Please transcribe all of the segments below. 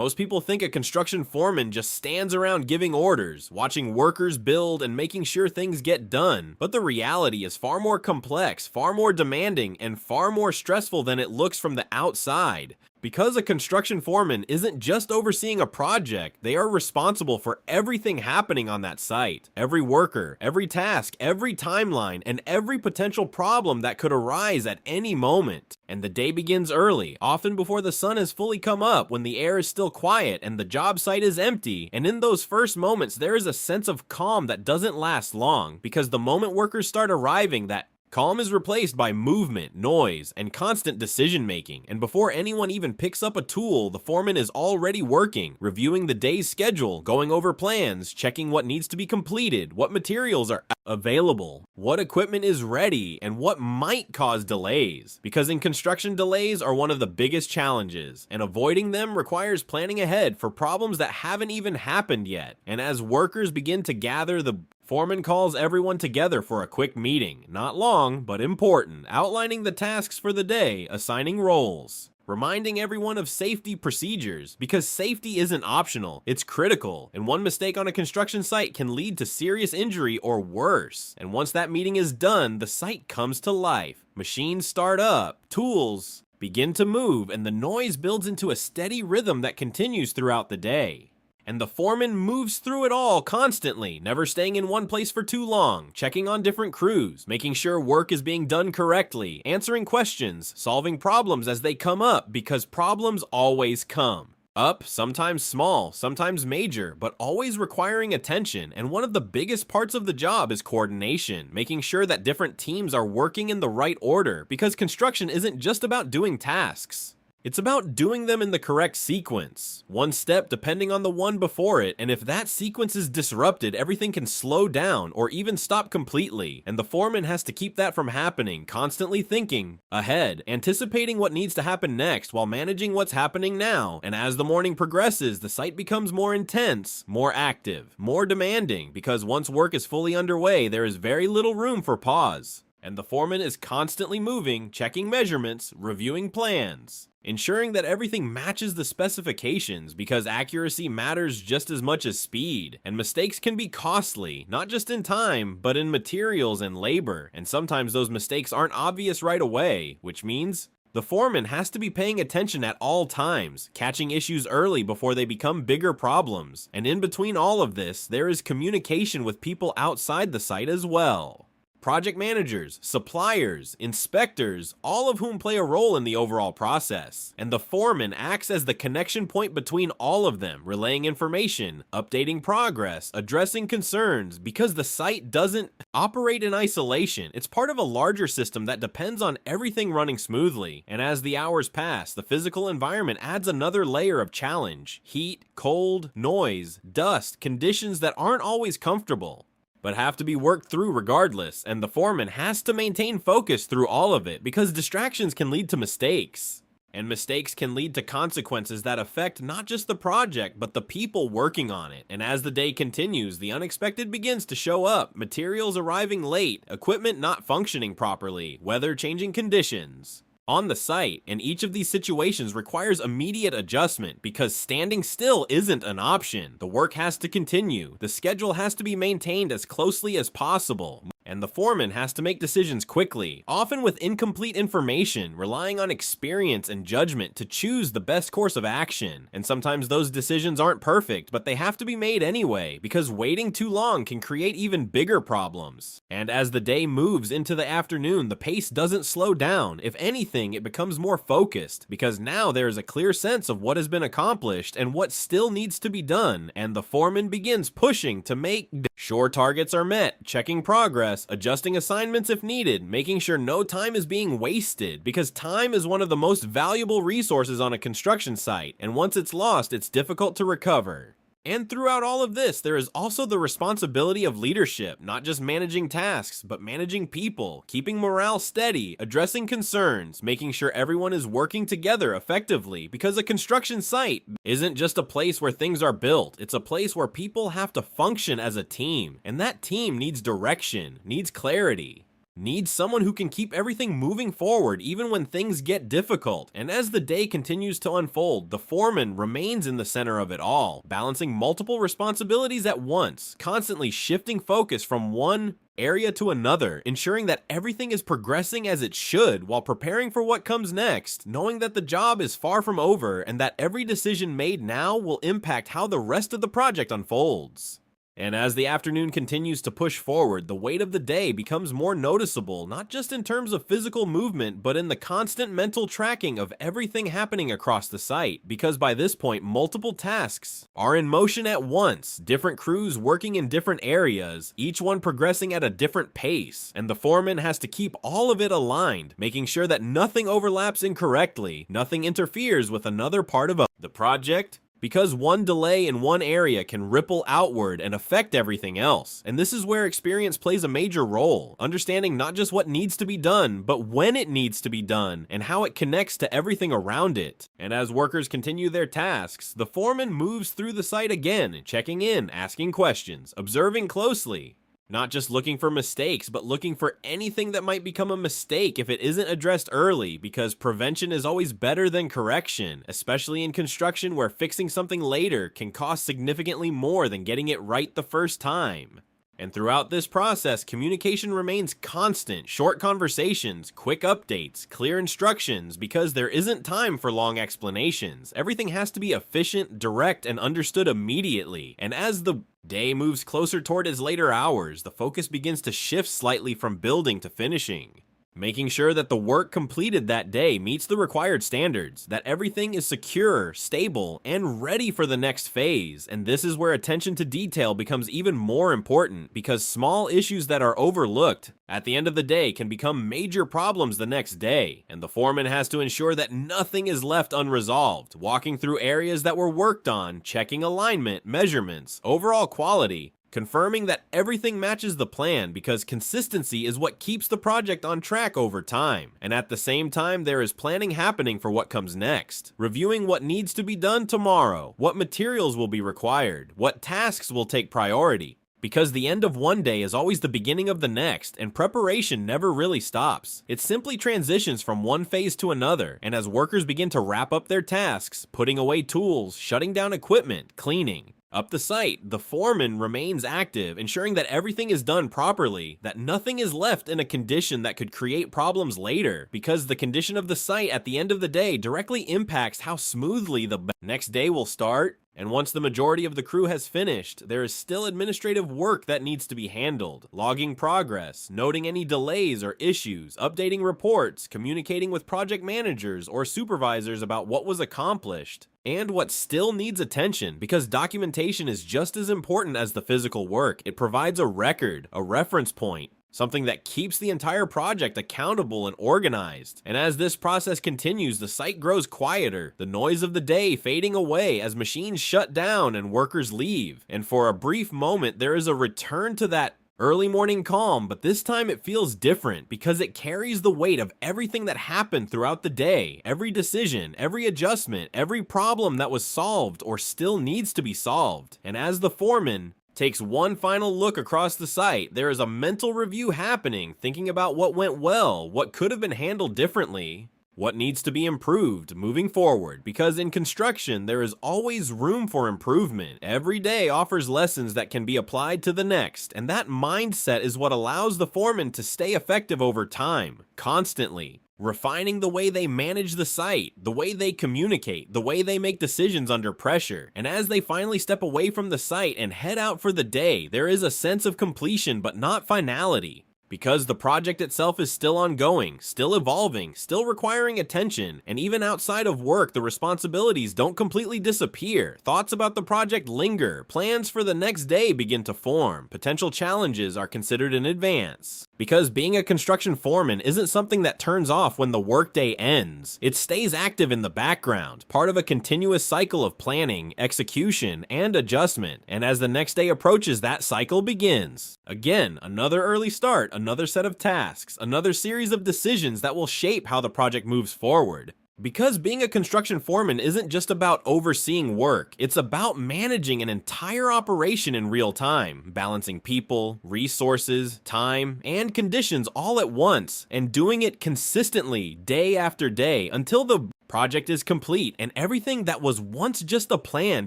Most people think a construction foreman just stands around giving orders, watching workers build and making sure things get done. But the reality is far more complex, far more demanding, and far more stressful than it looks from the outside. Because a construction foreman isn't just overseeing a project, they are responsible for everything happening on that site. Every worker, every task, every timeline, and every potential problem that could arise at any moment. And the day begins early, often before the sun has fully come up, when the air is still quiet and the job site is empty. And in those first moments, there is a sense of calm that doesn't last long, because the moment workers start arriving, that calm is replaced by movement, noise, and constant decision-making, and before anyone even picks up a tool, the foreman is already working, reviewing the day's schedule, going over plans, checking what needs to be completed, what materials are available, what equipment is ready, and what might cause delays. Because in construction, delays are one of the biggest challenges, and avoiding them requires planning ahead for problems that haven't even happened yet. And as workers begin to gather, the foreman calls everyone together for a quick meeting, not long, but important, outlining the tasks for the day, assigning roles, reminding everyone of safety procedures, because safety isn't optional, it's critical, and one mistake on a construction site can lead to serious injury or worse. And once that meeting is done, the site comes to life. Machines start up, tools begin to move, and the noise builds into a steady rhythm that continues throughout the day. And the foreman moves through it all constantly, never staying in one place for too long, checking on different crews, making sure work is being done correctly, answering questions, solving problems as they come up, because problems always come. Up, sometimes small, sometimes major, but always requiring attention. And one of the biggest parts of the job is coordination, making sure that different teams are working in the right order, because construction isn't just about doing tasks. It's about doing them in the correct sequence, one step depending on the one before it, and if that sequence is disrupted, everything can slow down or even stop completely, and the foreman has to keep that from happening, constantly thinking ahead, anticipating what needs to happen next while managing what's happening now. And as the morning progresses, the site becomes more intense, more active, more demanding, because once work is fully underway, there is very little room for pause. And the foreman is constantly moving, checking measurements, reviewing plans, ensuring that everything matches the specifications, because accuracy matters just as much as speed. And mistakes can be costly, not just in time, but in materials and labor. And sometimes those mistakes aren't obvious right away, which means the foreman has to be paying attention at all times, catching issues early before they become bigger problems. And in between all of this, there is communication with people outside the site as well. Project managers, suppliers, inspectors, all of whom play a role in the overall process. And the foreman acts as the connection point between all of them, relaying information, updating progress, addressing concerns, because the site doesn't operate in isolation. It's part of a larger system that depends on everything running smoothly. And as the hours pass, the physical environment adds another layer of challenge: heat, cold, noise, dust, conditions that aren't always comfortable, but have to be worked through regardless, and the foreman has to maintain focus through all of it, because distractions can lead to mistakes. And mistakes can lead to consequences that affect not just the project, but the people working on it. And as the day continues, the unexpected begins to show up: materials arriving late, equipment not functioning properly, weather-changing conditions on the site. And each of these situations requires immediate adjustment, because standing still isn't an option. The work has to continue, the schedule has to be maintained as closely as possible, and the foreman has to make decisions quickly, often with incomplete information, relying on experience and judgment to choose the best course of action. And sometimes those decisions aren't perfect, but they have to be made anyway, because waiting too long can create even bigger problems. And as the day moves into the afternoon, the pace doesn't slow down. If anything, it becomes more focused, because now there is a clear sense of what has been accomplished and what still needs to be done, and the foreman begins pushing to make sure targets are met, checking progress, adjusting assignments if needed, making sure no time is being wasted, because time is one of the most valuable resources on a construction site, and once it's lost, it's difficult to recover. And throughout all of this, there is also the responsibility of leadership, not just managing tasks, but managing people, keeping morale steady, addressing concerns, making sure everyone is working together effectively, because a construction site isn't just a place where things are built, it's a place where people have to function as a team, and that team needs direction, needs clarity. needs someone who can keep everything moving forward even when things get difficult. And as the day continues to unfold, the foreman remains in the center of it all, balancing multiple responsibilities at once, constantly shifting focus from one area to another, ensuring that everything is progressing as it should while preparing for what comes next, knowing that the job is far from over and that every decision made now will impact how the rest of the project unfolds. And as the afternoon continues to push forward, the weight of the day becomes more noticeable, not just in terms of physical movement, but in the constant mental tracking of everything happening across the site, because by this point, multiple tasks are in motion at once, different crews working in different areas, each one progressing at a different pace, and the foreman has to keep all of it aligned, making sure that nothing overlaps incorrectly, nothing interferes with another part of the project, because one delay in one area can ripple outward and affect everything else. And this is where experience plays a major role, understanding not just what needs to be done, but when it needs to be done and how it connects to everything around it. And as workers continue their tasks, the foreman moves through the site again, checking in, asking questions, observing closely. Not just looking for mistakes, but looking for anything that might become a mistake if it isn't addressed early, because prevention is always better than correction, especially in construction where fixing something later can cost significantly more than getting it right the first time. And throughout this process, communication remains constant, short conversations, quick updates, clear instructions, because there isn't time for long explanations. Everything has to be efficient, direct, and understood immediately. And as the day moves closer toward its later hours, the focus begins to shift slightly from building to finishing, making sure that the work completed that day meets the required standards, that everything is secure, stable, and ready for the next phase. And this is where attention to detail becomes even more important, because small issues that are overlooked at the end of the day can become major problems the next day, and the foreman has to ensure that nothing is left unresolved, walking through areas that were worked on, checking alignment, measurements, overall quality, confirming that everything matches the plan, because consistency is what keeps the project on track over time. And at the same time, there is planning happening for what comes next, reviewing what needs to be done tomorrow, what materials will be required, what tasks will take priority. Because the end of one day is always the beginning of the next, and preparation never really stops. It simply transitions from one phase to another, and as workers begin to wrap up their tasks, putting away tools, shutting down equipment, cleaning up the site, the foreman remains active, ensuring that everything is done properly, that nothing is left in a condition that could create problems later, because the condition of the site at the end of the day directly impacts how smoothly the next day will start. And once the majority of the crew has finished, there is still administrative work that needs to be handled, logging progress, noting any delays or issues, updating reports, communicating with project managers or supervisors about what was accomplished, and what still needs attention, because documentation is just as important as the physical work. It provides a record, a reference point, something that keeps the entire project accountable and organized. And as this process continues, the site grows quieter, the noise of the day fading away as machines shut down and workers leave. And for a brief moment, there is a return to that early morning calm, but this time it feels different because it carries the weight of everything that happened throughout the day, every decision, every adjustment, every problem that was solved or still needs to be solved. And as the foreman takes one final look across the site, there is a mental review happening, thinking about what went well, what could have been handled differently, what needs to be improved moving forward, because in construction, there is always room for improvement. Every day offers lessons that can be applied to the next, and that mindset is what allows the foreman to stay effective over time, constantly refining the way they manage the site, the way they communicate, the way they make decisions under pressure. And as they finally step away from the site and head out for the day, there is a sense of completion but not finality, because the project itself is still ongoing, still evolving, still requiring attention, and even outside of work, the responsibilities don't completely disappear. Thoughts about the project linger, plans for the next day begin to form, potential challenges are considered in advance. Because being a construction foreman isn't something that turns off when the workday ends. It stays active in the background, part of a continuous cycle of planning, execution, and adjustment. And as the next day approaches, that cycle begins. Again, another early start, another set of tasks, another series of decisions that will shape how the project moves forward. Because being a construction foreman isn't just about overseeing work, it's about managing an entire operation in real time, balancing people, resources, time, and conditions all at once, and doing it consistently day after day until the project is complete and everything that was once just a plan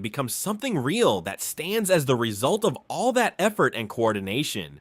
becomes something real that stands as the result of all that effort and coordination.